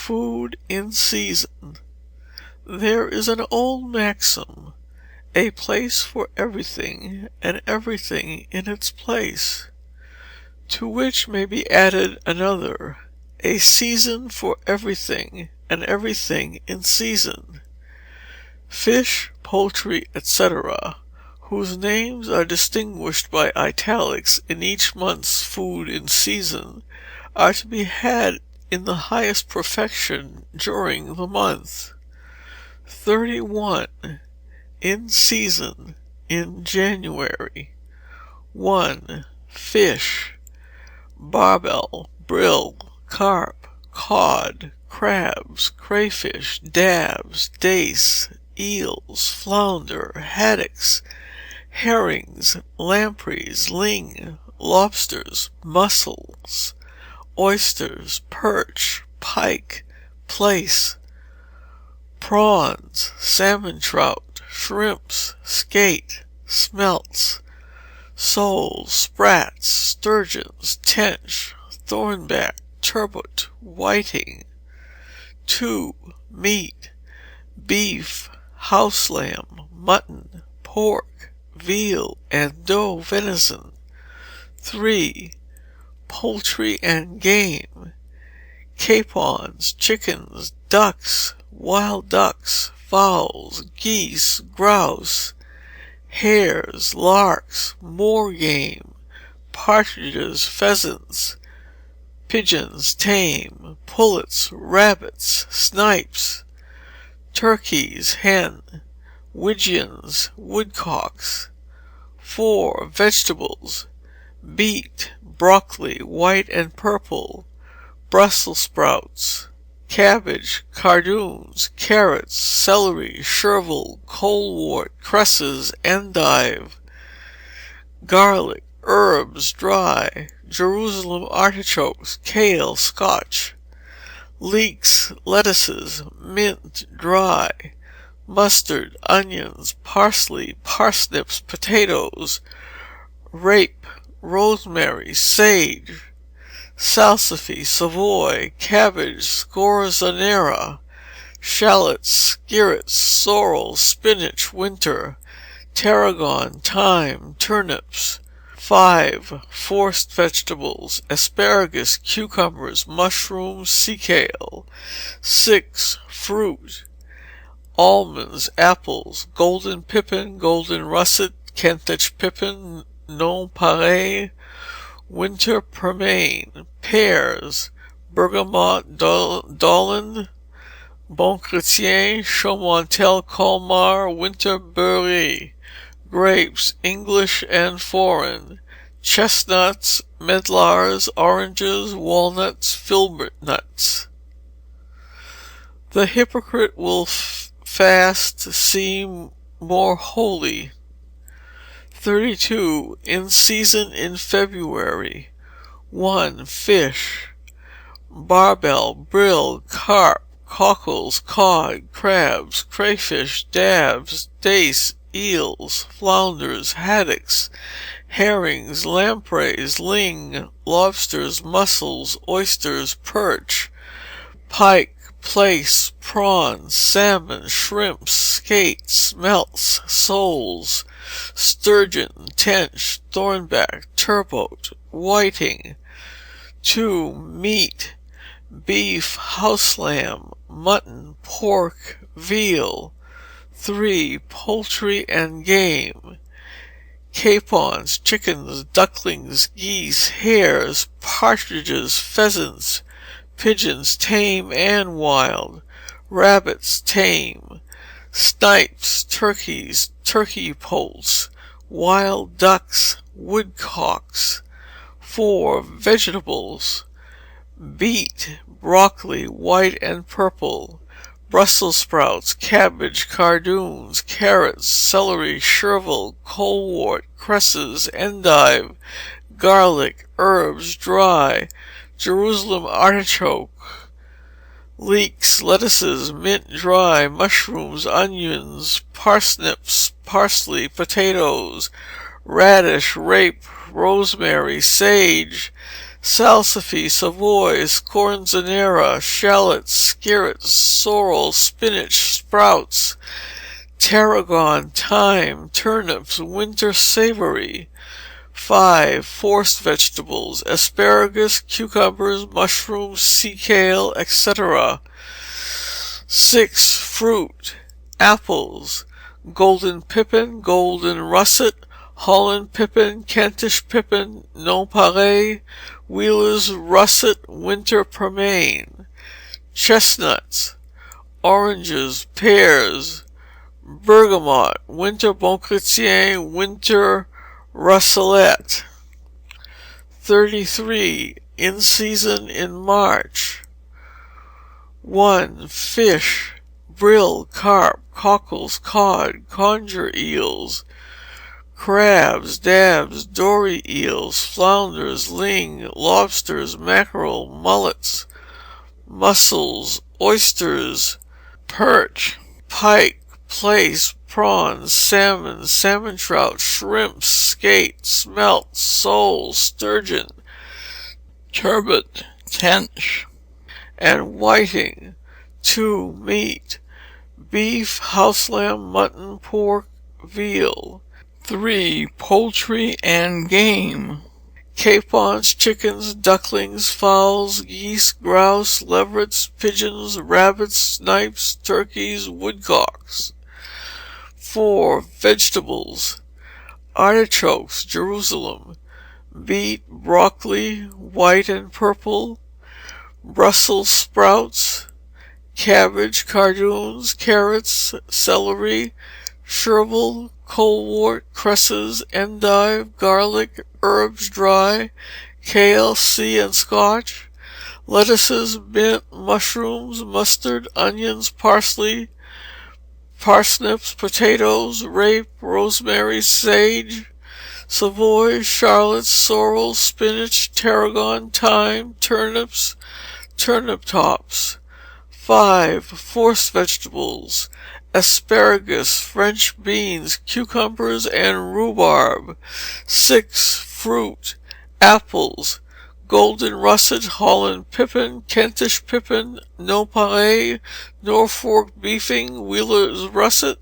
Food in season. There is an old maxim, a place for everything, and everything in its place, to which may be added another, a season for everything, and everything in season. Fish, poultry, etc., whose names are distinguished by italics in each month's food in season, are to be had in the highest perfection during the month. 31. In season in January. 1. Fish: barbel, brill, carp, cod, crabs, crayfish, dabs, dace, eels, flounder, haddocks, herrings, lampreys, ling, lobsters, mussels, oysters, perch, pike, plaice, prawns, salmon trout, shrimps, skate, smelts, soles, sprats, sturgeons, tench, thornback, turbot, whiting. 2. Meat: beef, house lamb, mutton, pork, veal, and doe venison. 3. Poultry and game: capons, chickens, ducks, wild ducks, fowls, geese, grouse, hares, larks, moor game, partridges, pheasants, pigeons tame, pullets, rabbits, snipes, turkeys, hen, widgeons, woodcocks. 4. Vegetables: beet, broccoli, white and purple, Brussels sprouts, cabbage, cardoons, carrots, celery, chervil, colewort, cresses, endive, garlic, herbs, dry, Jerusalem artichokes, kale, Scotch, leeks, lettuces, mint, dry, mustard, onions, parsley, parsnips, potatoes, rape, rosemary, sage, salsify, Savoy, cabbage, scorzonera, shallots, skirrets, sorrel, spinach, winter, tarragon, thyme, turnips. 5. Forced vegetables: asparagus, cucumbers, mushrooms, sea kale. 6. Fruit: almonds, apples, golden pippin, golden russet, Kentish pippin, nonpareil, winter pearmain. Pears: bergamot, d'Hollande, Bon Chrétien, Chaumontel, Colmar, winter beurre. Grapes: English and foreign. Chestnuts, medlars, oranges, walnuts, filbert nuts. The hypocrite will fast seem more holy. 32. In season in February. 1. Fish: barbel, brill, carp, cockles, cod, crabs, crayfish, dabs, dace, eels, flounders, haddocks, herrings, lampreys, ling, lobsters, mussels, oysters, perch, pike, plaice, prawns, salmon, shrimps, skate, smelts, soles, sturgeon, tench, thornback, turbot, whiting. 2. Meat: beef, house lamb, mutton, pork, veal. 3. Poultry and game: capons, chickens, ducklings, geese, hares, partridges, pheasants, pigeons tame and wild, rabbits tame, snipes, turkeys, turkey poults, wild ducks, woodcocks. 4. Vegetables: beet, broccoli, white and purple, Brussels sprouts, cabbage, cardoons, carrots, celery, chervil, colewort, cresses, endive, garlic, herbs, dry, Jerusalem artichoke, leeks, lettuces, mint, dry, mushrooms, onions, parsnips, parsley, potatoes, radish, rape, rosemary, sage, salsify, Savoy, scorzonera, shallots, skirrets, sorrel, spinach, sprouts, tarragon, thyme, turnips, winter savory. 5. Forced vegetables, asparagus, cucumbers, mushrooms, sea kale, etc. 6. Fruit, apples, golden pippin, golden russet, Holland pippin, Kentish pippin, nonpareil, Wheeler's russet, winter pearmain. Chestnuts, oranges, pears, bergamot, winter bon chrétien, winter russelet. 33. In season in March. 1. Fish, brill, carp, cockles, cod, conger eels, crabs, dabs, dory eels, flounders, ling, lobsters, mackerel, mullets, mussels, oysters, perch, pike, plaice, prawns, salmon, salmon trout, shrimps, skate, smelt, sole, sturgeon, turbot, tench, and whiting. 2. Meat, beef, house lamb, mutton, pork, veal. 3. Poultry and game, capons, chickens, ducklings, fowls, geese, grouse, leverets, pigeons, rabbits, snipes, turkeys, woodcocks. 4. Vegetables, artichokes, Jerusalem, beet, broccoli, white and purple, Brussels sprouts, cabbage, cardoons, carrots, celery, chervil, colewort, cresses, endive, garlic, herbs dry, kale, sea and Scotch, lettuces, mint, mushrooms, mustard, onions, parsley, parsnips, potatoes, rape, rosemary, sage, Savoy, shallots, sorrel, spinach, tarragon, thyme, turnips, turnip tops. 5. Forced vegetables, asparagus, French beans, cucumbers, and rhubarb. 6. Fruit, apples, golden russet, Holland pippin, Kentish pippin, nonpareil, Norfolk beefing, Wheeler's russet,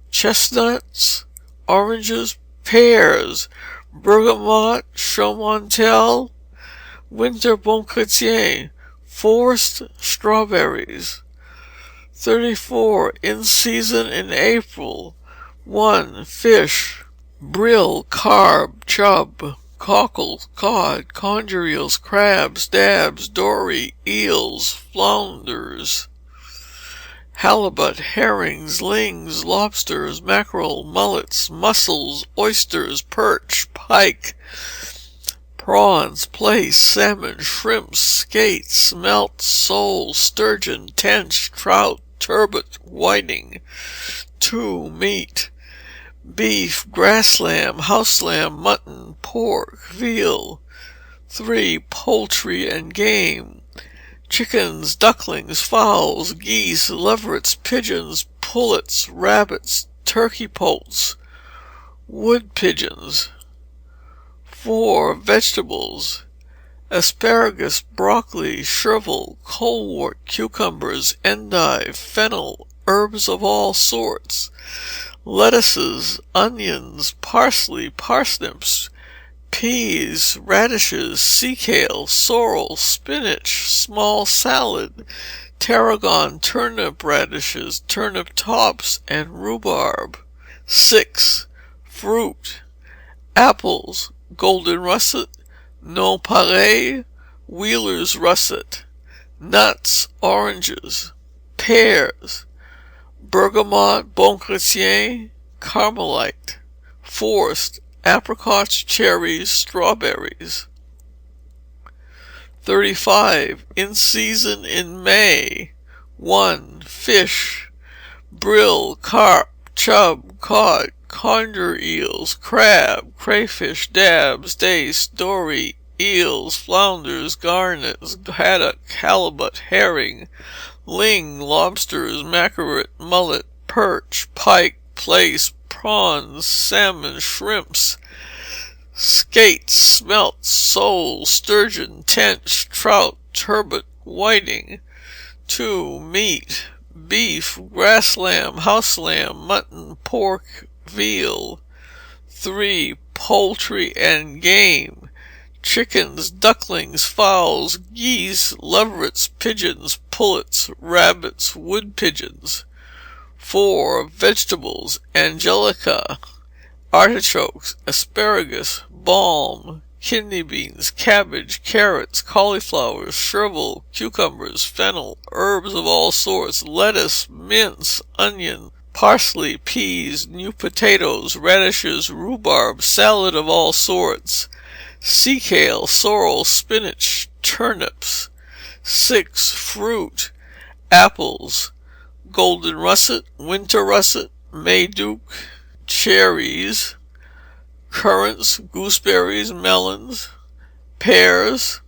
chestnuts, oranges, pears, bergamot, Chaumontel, winter bon chrétien, forced strawberries. 34. In season in April. 1. Fish, brill, carp, chub, cockles, cod, conger eels, crabs, dabs, dory, eels, flounders, halibut, herrings, lings, lobsters, mackerel, mullets, mussels, oysters, perch, pike, prawns, plaice, salmon, shrimps, skate, smelt, sole, sturgeon, tench, trout, turbot, whiting. 2. Meat, beef, grass lamb, house lamb, mutton, pork, veal. 3. Poultry and game, chickens, ducklings, fowls, geese, leverets, pigeons, pullets, rabbits, turkey poults, wood pigeons. 4. Vegetables, asparagus, broccoli, chervil, colewort, cucumbers, endive, fennel, herbs of all sorts, lettuces, onions, parsley, parsnips, peas, radishes, sea kale, sorrel, spinach, small salad, tarragon, turnip radishes, turnip tops, and rhubarb. 6. Fruit, apples, golden russet, nonpareil, Wheeler's russet. Nuts, oranges. Pears, bergamot, bon chrétien, carmelite. Forced, apricots, cherries, strawberries. 35. In season in May. 1. Fish, brill, carp, chub, cod, conger eels, crab, crayfish, dabs, dace, dory, eels, flounders, gannets, haddock, halibut, herring, ling, lobsters, mackerel, mullet, perch, pike, plaice, prawns, salmon, shrimps, Skates, smelt, sole, sturgeon, tench, trout, turbot, whiting. 2. Meat. Beef, grass lamb, house lamb, mutton, pork, veal. 3. Poultry and game. Chickens, ducklings, fowls, geese, leverets, pigeons, pullets, rabbits, wood pigeons. 4. Vegetables. Angelica, artichokes, asparagus, balm, kidney beans, cabbage, carrots, cauliflowers, chervil, cucumbers, fennel, herbs of all sorts, lettuce, mince, onion, parsley, peas, new potatoes, radishes, rhubarb, salad of all sorts, sea kale, sorrel, spinach, turnips. 6. Fruit. Apples, golden russet, winter russet, Mayduke, cherries, currants, gooseberries, melons, pears,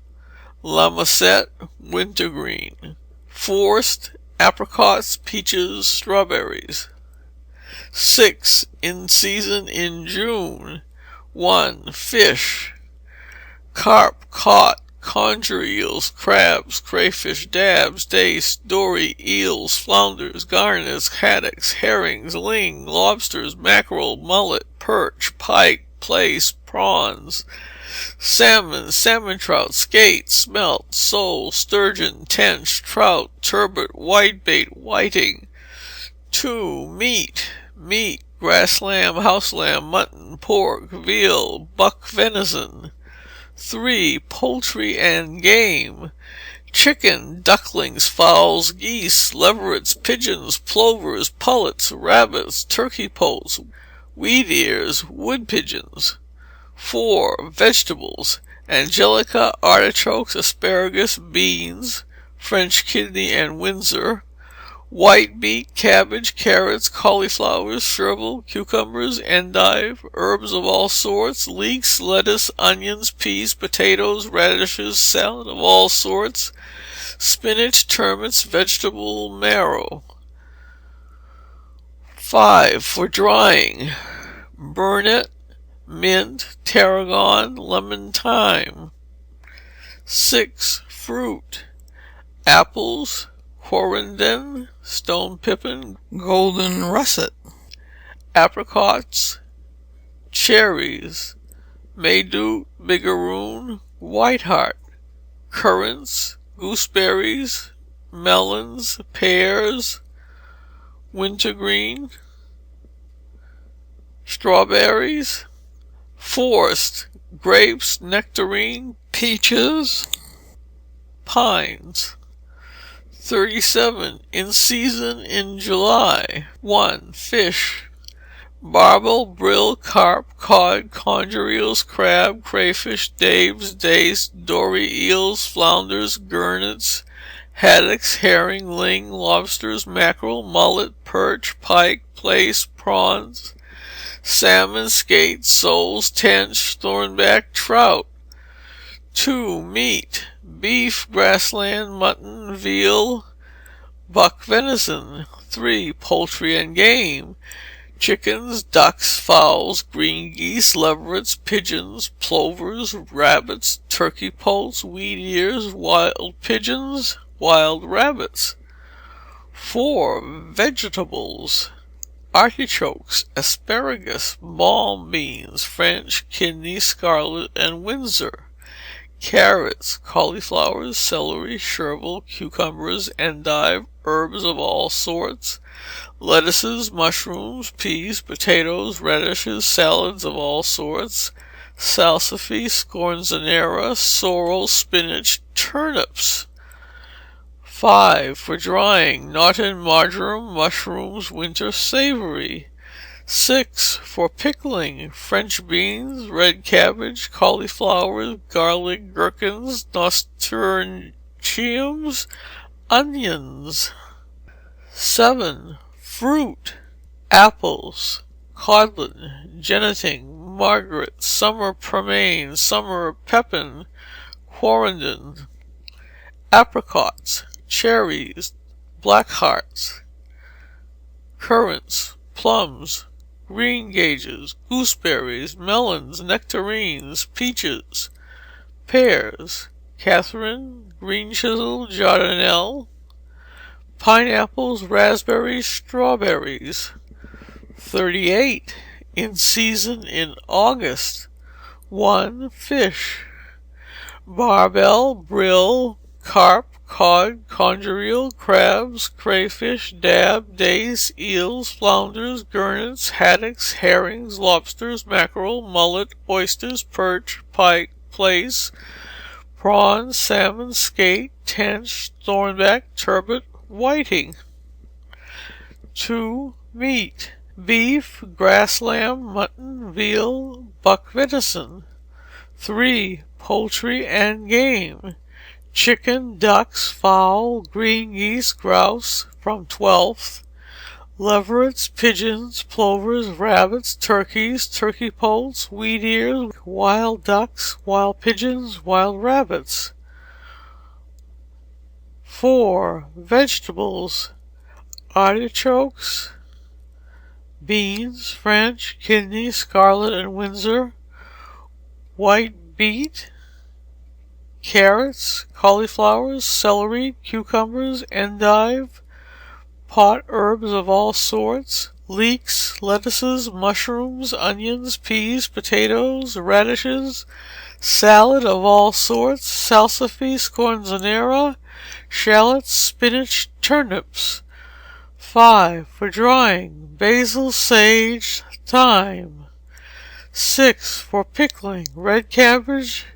lamacette, wintergreen. Forced, apricots, peaches, strawberries. 6. In season in June. 1. Fish. Carp, cod, conger eels, crabs, crayfish, dabs, dace, dory, eels, flounders, gurnets, haddocks, herrings, ling, lobsters, mackerel, mullet, perch, pike, plaice, prawns, salmon, salmon trout, skate, smelt, sole, sturgeon, tench, trout, turbot, whitebait, whiting. 2. Meat. Meat, grass lamb, house lamb, mutton, pork, veal, buck venison. 3. Poultry and game. Chicken, ducklings, fowls, geese, leverets, pigeons, plovers, pullets, rabbits, turkey poults, wheat ears, wood pigeons. 4. Vegetables. Angelica, artichokes, asparagus, beans, French kidney and Windsor, white beet, cabbage, carrots, cauliflowers, chervil, cucumbers, endive, herbs of all sorts, leeks, lettuce, onions, peas, potatoes, radishes, salad of all sorts, spinach, turnips, vegetable marrow. 5. For drying. Burnet, mint, tarragon, lemon, thyme. 6. Fruit. Apples, quarrenden, stone pippin, golden russet, apricots, cherries, Mayduke, bigaroon, whiteheart, currants, gooseberries, melons, pears, wintergreen, strawberries. Forced. Grapes, nectarine, peaches, pines. 37. In season in July. 1. Fish. Barbel, brill, carp, cod, conger eels, crab, crayfish, dabs, dace, dory, eels, flounders, gurnets, haddocks, herring, ling, lobsters, mackerel, mullet, perch, pike, plaice, prawns, salmon, skate, soles, tench, thornback, trout. 2. Meat. Beef, grassland, mutton, veal, buck venison. 3. Poultry and game. Chickens, ducks, fowls, green geese, leverets, pigeons, plovers, rabbits, turkey poults, wheat ears, wild pigeons, wild rabbits. 4. Vegetables. Artichokes, asparagus, balm beans, French, kidney, scarlet, and Windsor. Carrots, cauliflowers, celery, chervil, cucumbers, endive, herbs of all sorts, lettuces, mushrooms, peas, potatoes, radishes, salads of all sorts, salsify, scorzonera, sorrel, spinach, turnips. 5. For drying. Knotted marjoram, mushrooms, winter savory. 6. For pickling. French beans, red cabbage, cauliflower, garlic, gherkins, nasturtiums, onions. 7. Fruit. Apples, codlin, jennetting, Margaret, summer pearmain, summer pepin, quarrenden. Apricots, cherries, black hearts, currants, plums, greengages, gooseberries, melons, nectarines, peaches, pears, Catherine, green chisel, jardinelle, pineapples, raspberries, strawberries. 38. In season in August. 1. Fish. Barbel, brill, carp, cod, conger eel, crabs, crayfish, dab, dace, eels, flounders, gurnets, haddocks, herrings, lobsters, mackerel, mullet, oysters, perch, pike, plaice, prawns, salmon, skate, tench, thornback, turbot, whiting. 2. Meat. Beef, grass lamb, mutton, veal, buck venison. 3. Poultry and game. Chicken, ducks, fowl, green geese, grouse from 12th. Leverets, pigeons, plovers, rabbits, turkeys, turkey poults, wheat ears, wild ducks, wild pigeons, wild rabbits. 4. Vegetables. Artichokes, beans, French, kidney, scarlet and Windsor, white beet, carrots, cauliflowers, celery, cucumbers, endive, pot herbs of all sorts, leeks, lettuces, mushrooms, onions, peas, potatoes, radishes, salad of all sorts, salsify, scorzonera, shallots, spinach, turnips. 5. For drying. Basil, sage, thyme. 6. For pickling. Red cabbage,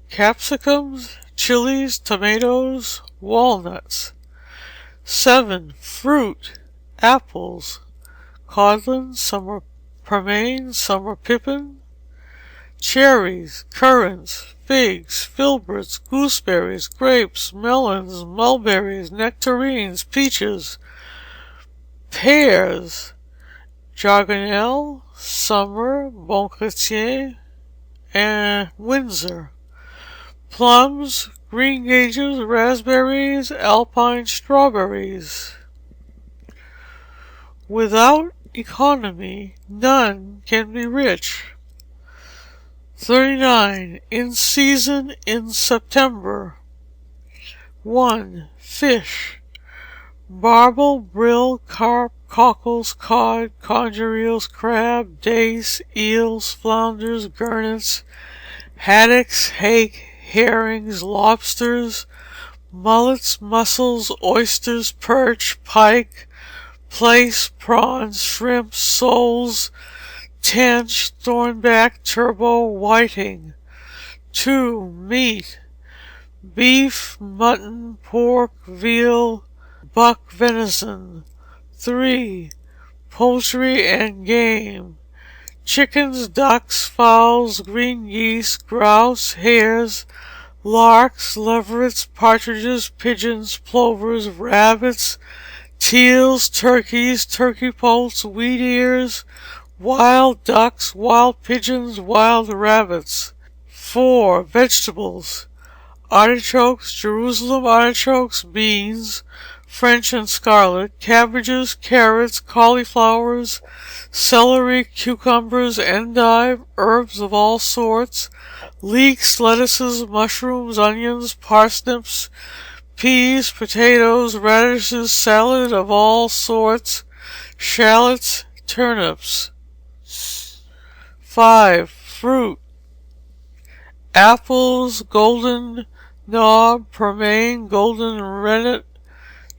capsicums, chilies, tomatoes, walnuts. 7. Fruit. Apples. Codlin, summer pearmain, summer pippin. Cherries, currants, figs, filberts, gooseberries, grapes, melons, mulberries, nectarines, peaches. Pears, Jargonelle, Summer, Bon Chrétien, and Windsor. Plums, greengages, raspberries, alpine strawberries. Without economy, none can be rich. 39. In season in September. 1. Fish. Barbel, brill, carp, cockles, cod, conger eels, crab, dace, eels, flounders, gurnets, haddocks, hake, herrings, lobsters, mullets, mussels, oysters, perch, pike, plaice, prawns, shrimp, soles, tench, thornback, turbot, whiting. 2. Meat. Beef, mutton, pork, veal, buck venison. 3. Poultry and game. Chickens, ducks, fowls, green geese, grouse, hares, larks, leverets, partridges, pigeons, plovers, rabbits, teals, turkeys, turkey poults, wheat ears, wild ducks, wild pigeons, wild rabbits. 4. Vegetables. Artichokes, Jerusalem artichokes, beans, French and scarlet, cabbages, carrots, cauliflowers, celery, cucumbers, endive, herbs of all sorts, leeks, lettuces, mushrooms, onions, parsnips, peas, potatoes, radishes, salad of all sorts, shallots, turnips. 5. Fruit. Apples, golden knob, pearmain, golden rennet,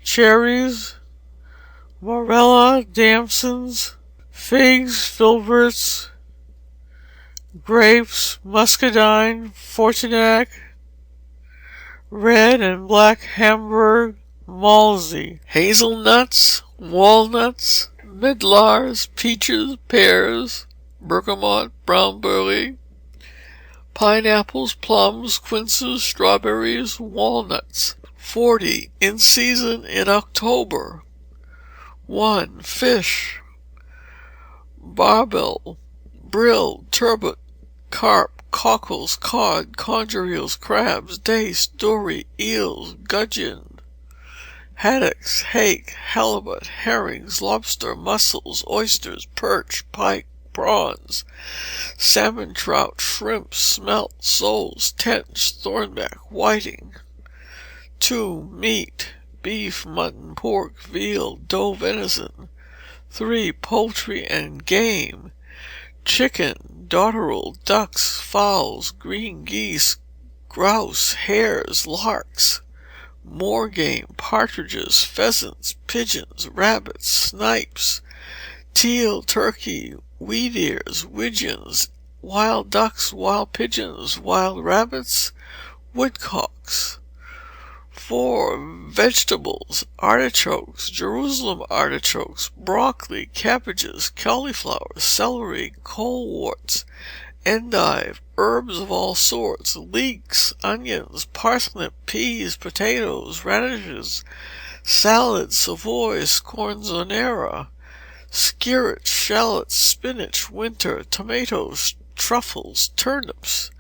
cherries, morella, damsons, figs, filberts, grapes, muscadine, Frontenac, red and black Hamburg, Malmsey, hazelnuts, walnuts, medlars, peaches, pears, bergamot, brownberry, pineapples, plums, quinces, strawberries, walnuts. 40. In season in October. 1. Fish. Barbel, brill, turbot, carp, cockles, cod, conger eels, crabs, dace, dory, eels, gudgeon. haddocks, hake, halibut, herrings, lobster, mussels, oysters, perch, pike, prawns, salmon, trout, shrimp, smelt, soles, tench, thornback, whiting. 2. Meat. Beef, mutton, pork, veal, doe, venison. 3. Poultry and game. Chicken, dotterel, ducks, fowls, green geese, grouse, hares, larks. More game, partridges, pheasants, pigeons, rabbits, snipes, teal, turkey, wheat ears, widgeons, wild ducks, wild pigeons, wild rabbits, woodcocks. 4. Vegetables, artichokes, Jerusalem artichokes, broccoli, cabbages, cauliflower, celery, coleworts, endive, herbs of all sorts, leeks, onions, parsnip, peas, potatoes, radishes, salad, savoy, scorzonera, skirrets, shallots, spinach, winter, tomatoes, truffles, turnips.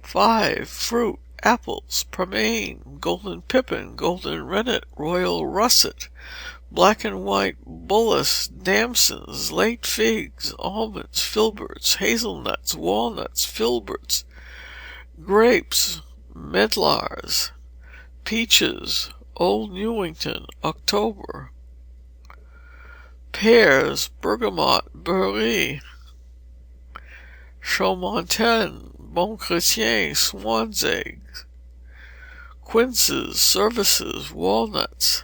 5. Fruit. Apples, pearmain, golden pippin, golden rennet, royal russet, black and white bullace, damsons, late figs, almonds, filberts, hazelnuts, walnuts, filberts, grapes, medlars, peaches, Old Newington, October. Pears, bergamot, beurre, Chaumontel, Bon Chrétien, swan's eggs. Quinces, services, walnuts.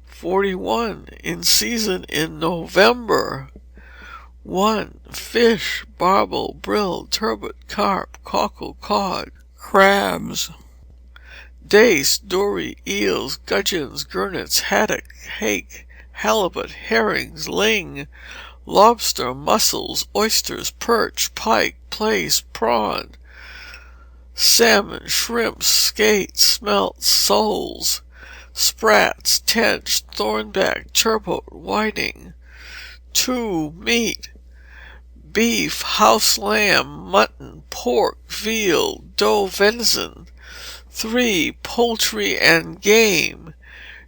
41. In season in November. 1. Fish, barbel, brill, turbot, carp, cockle, cod, crabs. Dace, dory, eels, gudgeons, gurnets, haddock, hake, halibut, herrings, ling, lobster, mussels, oysters, perch, pike, plaice, prawn, salmon, shrimps, skate, smelt, soles, sprats, tench, thornback, turbot, whiting. 2. Meat. Beef, house lamb, mutton, pork, veal, doe, venison. 3. Poultry and game.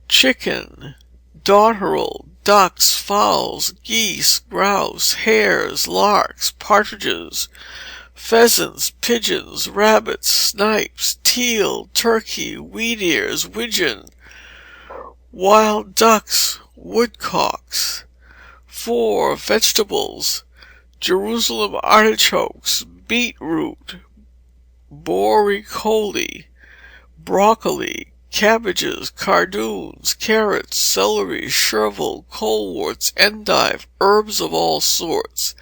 Chicken, dotterel, ducks, fowls, geese, grouse, hares, larks, partridges, pheasants, pigeons, rabbits, snipes, teal, turkey, wheat ears, widgeon, wild ducks, woodcocks. 4. Vegetables. Jerusalem artichokes, beetroot, borecoli, broccoli, cabbages, cardoons, carrots, celery, chervil, coleworts, endive, herbs of all sorts,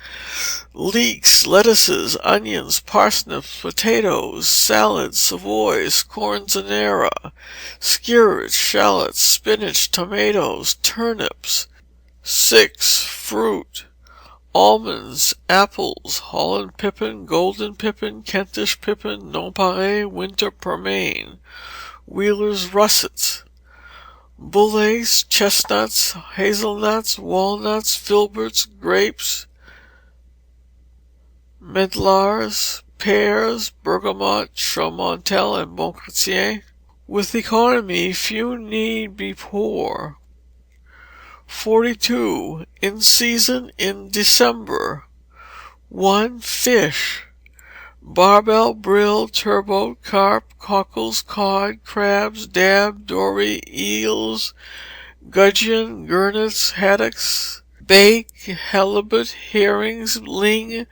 leeks, lettuces, onions, parsnips, potatoes, salad, savoy, scorzonera, skirrets, shallots, spinach, tomatoes, turnips. 6. Fruit. Almonds, apples, Holland pippin, golden pippin, Kentish pippin, nonpareil, winter pearmain, Wheeler's russets, bullace, chestnuts, hazelnuts, walnuts, filberts, grapes, medlars, pears, bergamot, Chaumontel, and Bon Chrétien. With economy, few need be poor. 42. In season in December. 1. Fish. Barbel, brill, turbot, carp, cockles, cod, crabs, dab, dory, eels, gudgeon, gurnets, haddocks, bake, halibut, herrings, ling,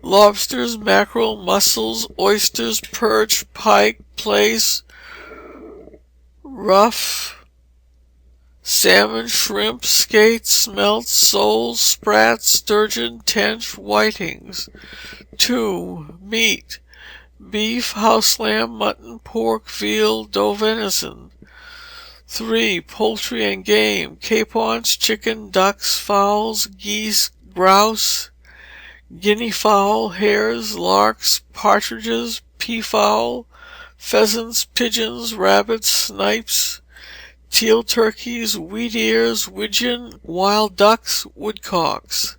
lobsters, mackerel, mussels, oysters, perch, pike, plaice, ruff, salmon, shrimp, skate, smelt, soles, sprats, sturgeon, tench, whitings. 2. Meat. Beef, house lamb, mutton, pork, veal, doe, venison. 3. Poultry and game. Capons, chicken, ducks, fowls, geese, grouse, guinea fowl, hares, larks, partridges, peafowl, pheasants, pigeons, rabbits, snipes, teal, turkeys, wheat ears, widgeon, wild ducks, woodcocks.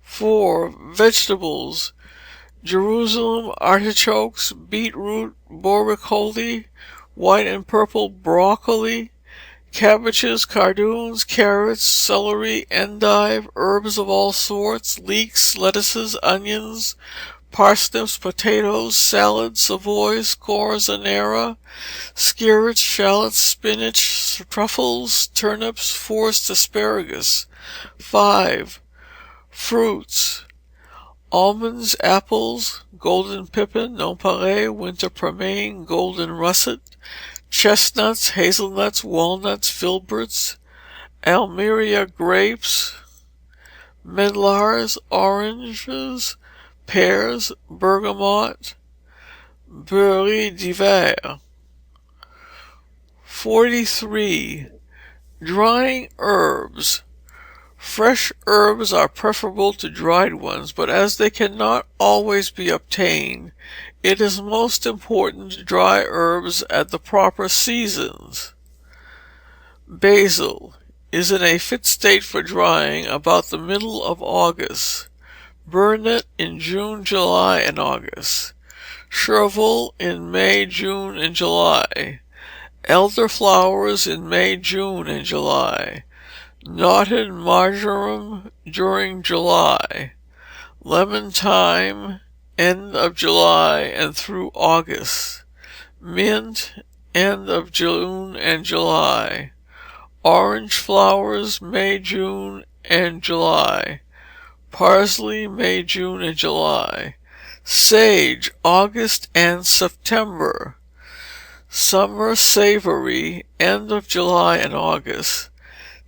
4. Vegetables. Jerusalem artichokes, beetroot, borecoli, white and purple broccoli, cabbages, cardoons, carrots, celery, endive, herbs of all sorts, leeks, lettuces, onions, parsnips, potatoes, salad, savoy, scorzonera, skirrets, shallots, spinach, truffles, turnips, forced asparagus. 5. Fruits: almonds, apples, golden pippin, nonpareil, winter pearmain, golden russet, chestnuts, hazelnuts, walnuts, filberts, Almeria grapes, medlars, oranges, pears, bergamot, beurre d'hiver. 43. Drying herbs. Fresh herbs are preferable to dried ones, but as they cannot always be obtained, it is most important to dry herbs at the proper seasons. Basil is in a fit state for drying about the middle of August. Burnet in June, July, and August. Chervil in May, June, and July. Elderflowers in May, June, and July. Knotted marjoram during July. Lemon thyme end of July and through August. Mint end of June and July. Orange flowers May, June, and July. Parsley May, June, and July. Sage August and September. Summer savory end of July and August.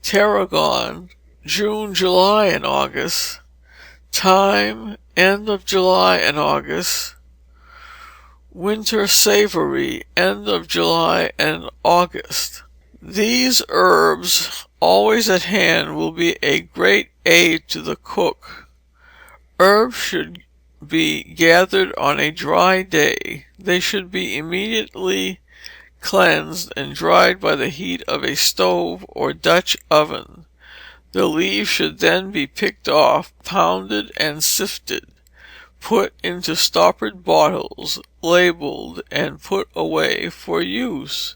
Tarragon June, July, and August. Thyme end of July and August. Winter savory end of July and August. These herbs, always at hand, will be a great aid to the cook. Herbs should be gathered on a dry day. They should be immediately cleansed and dried by the heat of a stove or Dutch oven. The leaves should then be picked off, pounded, and sifted, put into stoppered bottles, labeled, and put away for use.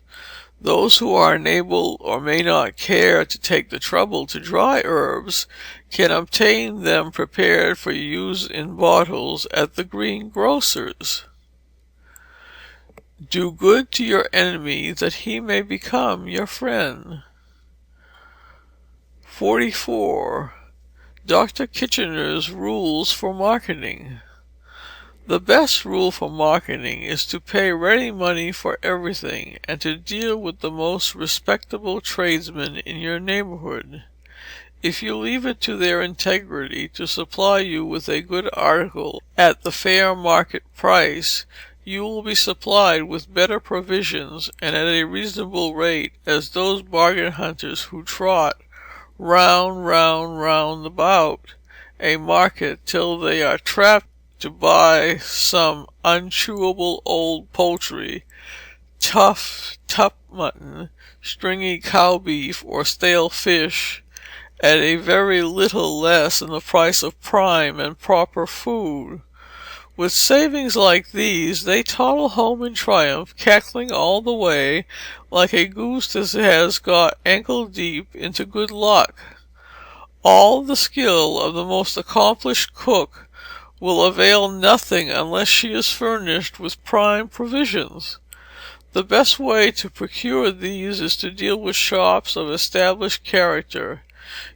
Those who are unable or may not care to take the trouble to dry herbs can obtain them prepared for use in bottles at the greengrocer's. Do good to your enemy that he may become your friend. 44. Dr. Kitchener's Rules for Marketing. The best rule for marketing is to pay ready money for everything, and to deal with the most respectable tradesmen in your neighborhood. If you leave it to their integrity to supply you with a good article at the fair market price, you will be supplied with better provisions and at a reasonable rate as those bargain hunters who trot round about a market till they are trapped to buy some unchewable old poultry, tough mutton, stringy cow beef, or stale fish, at a very little less than the price of prime and proper food. With savings like these, they toddle home in triumph, cackling all the way, like a goose that has got ankle deep into good luck. All the skill of the most accomplished cook will avail nothing unless she is furnished with prime provisions. The best way to procure these is to deal with shops of established character.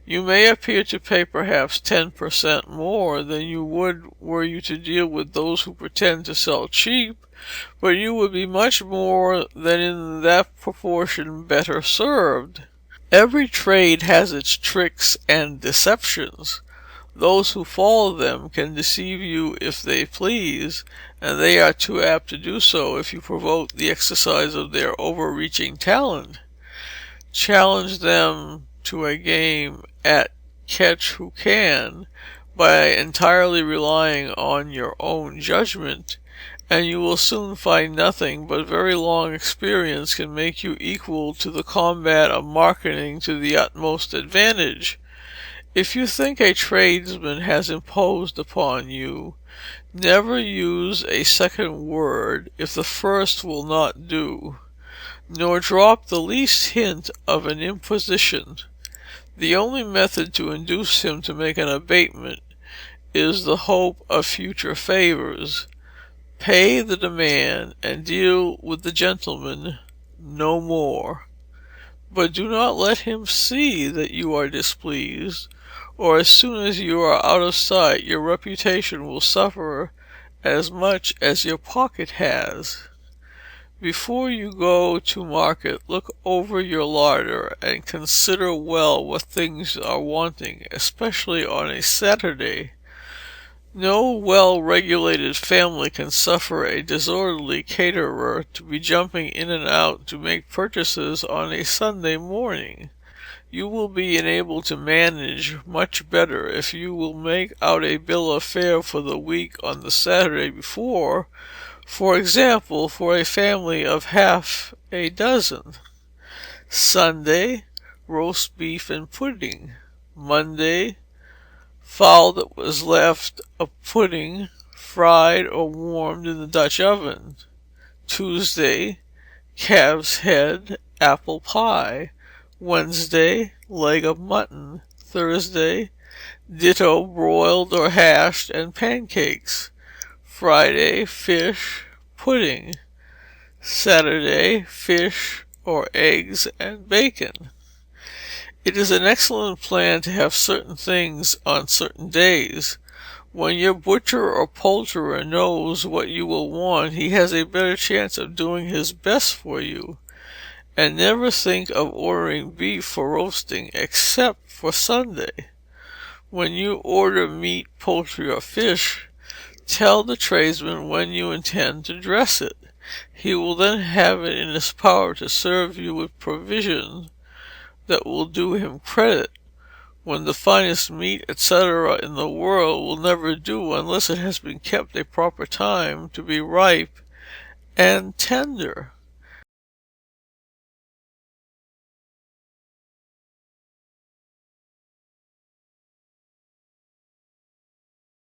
You may appear to pay perhaps 10% more than you would were you to deal with those who pretend to sell cheap, but you would be much more than in that proportion better served. Every trade has its tricks and deceptions. Those who follow them can deceive you if they please, and they are too apt to do so if you provoke the exercise of their overreaching talent. Challenge them to a game at catch who can, by entirely relying on your own judgment, and you will soon find nothing but very long experience can make you equal to the combat of marketing to the utmost advantage. If you think a tradesman has imposed upon you, never use a second word if the first will not do. nor drop the least hint of an imposition. The only method to induce him to make an abatement is the hope of future favors. Pay the demand, and deal with the gentleman no more. But do not let him see that you are displeased, or as soon as you are out of sight, your reputation will suffer as much as your pocket has. Before you go to market, look over your larder, and consider well what things are wanting, especially on a Saturday. No well-regulated family can suffer a disorderly caterer to be jumping in and out to make purchases on a Sunday morning. You will be enabled to manage much better if you will make out a bill of fare for the week on the Saturday before. For example, for a family of half a dozen. Sunday, roast beef and pudding. Monday, fowl that was left of pudding, fried or warmed in the Dutch oven. Tuesday, calf's head, apple pie. Wednesday, leg of mutton. Thursday, ditto broiled or hashed and pancakes. Friday, fish, pudding. Saturday, fish or eggs and bacon. It is an excellent plan to have certain things on certain days. When your butcher or poulterer knows what you will want, he has a better chance of doing his best for you. And never think of ordering beef for roasting except for Sunday. When you order meat, poultry, or fish, tell the tradesman when you intend to dress it. He will then have it in his power to serve you with provision that will do him credit, when the finest meat, etc., in the world will never do unless it has been kept a proper time to be ripe and tender.